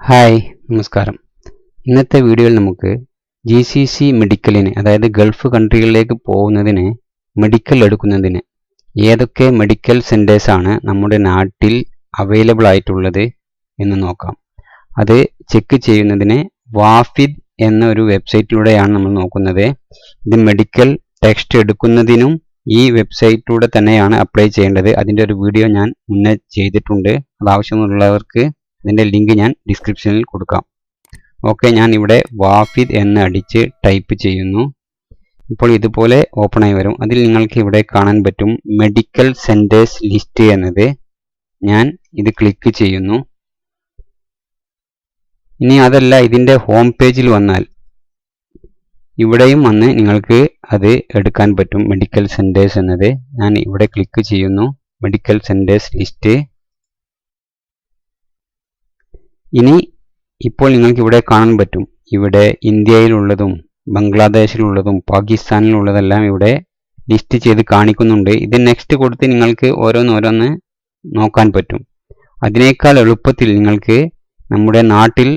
Hi നമസ്കാരം. ഇന്നത്തെ വീഡിയോയിൽ നമുക്ക് GCC മെഡിക്കലിന്, അതായത് ഗൾഫ് കൺട്രികളിലേക്ക് പോകുന്നതിന് മെഡിക്കൽ എടുക്കുന്നതിന് ഏതൊക്കെ മെഡിക്കൽ സെൻറ്റേഴ്സാണ് നമ്മുടെ നാട്ടിൽ അവൈലബിൾ ആയിട്ടുള്ളത് എന്ന് നോക്കാം. അത് ചെക്ക് ചെയ്യുന്നതിന് വാഫിദ് എന്ന ഒരു വെബ്സൈറ്റിലൂടെയാണ് നമ്മൾ നോക്കുന്നത്. ഇത് മെഡിക്കൽ ടെക്സ്റ്റ് എടുക്കുന്നതിനും ഈ വെബ്സൈറ്റിലൂടെ തന്നെയാണ് അപ്ലൈ ചെയ്യേണ്ടത്. അതിൻ്റെ ഒരു വീഡിയോ ഞാൻ മുന്നേ ചെയ്തിട്ടുണ്ട്. അത് ആവശ്യമുള്ളവർക്ക് ഇതിൻ്റെ ലിങ്ക് ഞാൻ ഡിസ്ക്രിപ്ഷനിൽ കൊടുക്കാം. ഓക്കെ, ഞാൻ ഇവിടെ വാഫിദ് എന്ന് അടിച്ച് ടൈപ്പ് ചെയ്യുന്നു. ഇപ്പോൾ ഇതുപോലെ ഓപ്പൺ ആയി വരും. അതിൽ നിങ്ങൾക്ക് ഇവിടെ കാണാൻ പറ്റും മെഡിക്കൽ സെൻറ്റേഴ്സ് ലിസ്റ്റ് എന്നത്. ഞാൻ ഇത് ക്ലിക്ക് ചെയ്യുന്നു. ഇനി അതല്ല, ഇതിൻ്റെ ഹോം പേജിൽ വന്നാൽ ഇവിടെയും വന്ന് നിങ്ങൾക്ക് അത് എടുക്കാൻ പറ്റും, മെഡിക്കൽ സെൻറ്റേഴ്സ് എന്നത്. ഞാൻ ഇവിടെ ക്ലിക്ക് ചെയ്യുന്നു, മെഡിക്കൽ സെൻറ്റേഴ്സ് ലിസ്റ്റ്. ഇനി ഇപ്പോൾ നിങ്ങൾക്ക് ഇവിടെ കാണാൻ പറ്റും, ഇവിടെ ഇന്ത്യയിലുള്ളതും ബംഗ്ലാദേശിലുള്ളതും പാകിസ്ഥാനിലുള്ളതെല്ലാം ഇവിടെ ലിസ്റ്റ് ചെയ്ത് കാണിക്കുന്നുണ്ട്. ഇത് നെക്സ്റ്റ് കൊടുത്ത് നിങ്ങൾക്ക് ഓരോന്നോരോന്ന് നോക്കാൻ പറ്റും. അതിനേക്കാൾ എളുപ്പത്തിൽ നിങ്ങൾക്ക് നമ്മുടെ നാട്ടിൽ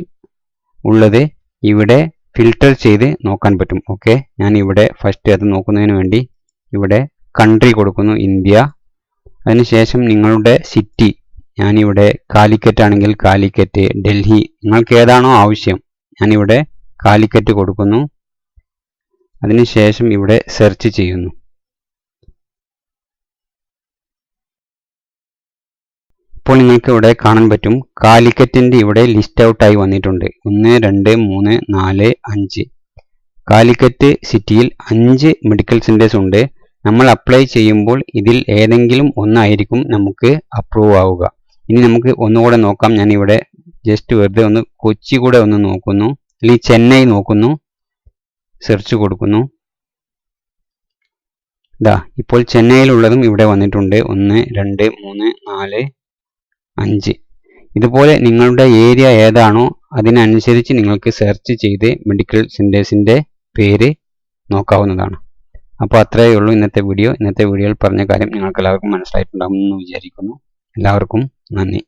ഉള്ളത് ഇവിടെ ഫിൽട്ടർ ചെയ്ത് നോക്കാൻ പറ്റും. ഓക്കെ, ഞാൻ ഇവിടെ ഫസ്റ്റ് അത് നോക്കുന്നതിന് വേണ്ടി ഇവിടെ കൺട്രി കൊടുക്കുന്നു, ഇന്ത്യ. അതിനുശേഷം നിങ്ങളുടെ സിറ്റി, ഞാനിവിടെ കാലിക്കറ്റ് ആണെങ്കിൽ കാലിക്കറ്റ്, ഡൽഹി, നിങ്ങൾക്ക് ഏതാണോ ആവശ്യം ഞാനിവിടെ കാലിക്കറ്റ് കൊടുക്കുന്നു. അതിനുശേഷം ഇവിടെ സെർച്ച് ചെയ്യുന്നു. ഇപ്പോൾ നിങ്ങൾക്ക് ഇവിടെ കാണാൻ പറ്റും കാലിക്കറ്റിൻ്റെ ഇവിടെ ലിസ്റ്റ് ഔട്ടായി വന്നിട്ടുണ്ട്. 1, 2, 3, 4, 5. കാലിക്കറ്റ് സിറ്റിയിൽ 5 മെഡിക്കൽ സെൻറ്റേഴ്സ് ഉണ്ട്. നമ്മൾ അപ്ലൈ ചെയ്യുമ്പോൾ ഇതിൽ ഏതെങ്കിലും ഒന്നായിരിക്കും നമുക്ക് അപ്രൂവ് ആവുക. ഇനി നമുക്ക് ഒന്നുകൂടെ നോക്കാം. ഞാനിവിടെ ജസ്റ്റ് വെറുതെ ഒന്ന് കൊച്ചി കൂടെ ഒന്ന് നോക്കുന്നു, അല്ലെങ്കിൽ ചെന്നൈ നോക്കുന്നു, സെർച്ച് കൊടുക്കുന്നു. ഇതാ ഇപ്പോൾ ചെന്നൈയിലുള്ളതും ഇവിടെ വന്നിട്ടുണ്ട്. 1, 2, 3, 4, 5. ഇതുപോലെ നിങ്ങളുടെ ഏരിയ ഏതാണോ അതിനനുസരിച്ച് നിങ്ങൾക്ക് സെർച്ച് ചെയ്ത് മെഡിക്കൽ സെൻറ്റേഴ്സിൻ്റെ പേര് നോക്കാവുന്നതാണ്. അപ്പോൾ അത്രയേ ഉള്ളൂ ഇന്നത്തെ വീഡിയോ. ഇന്നത്തെ വീഡിയോയിൽ പറഞ്ഞ കാര്യം നിങ്ങൾക്ക് എല്ലാവർക്കും മനസ്സിലായിട്ടുണ്ടാകുമെന്ന് വിചാരിക്കുന്നു. എല്ലാവർക്കും നന്ദി.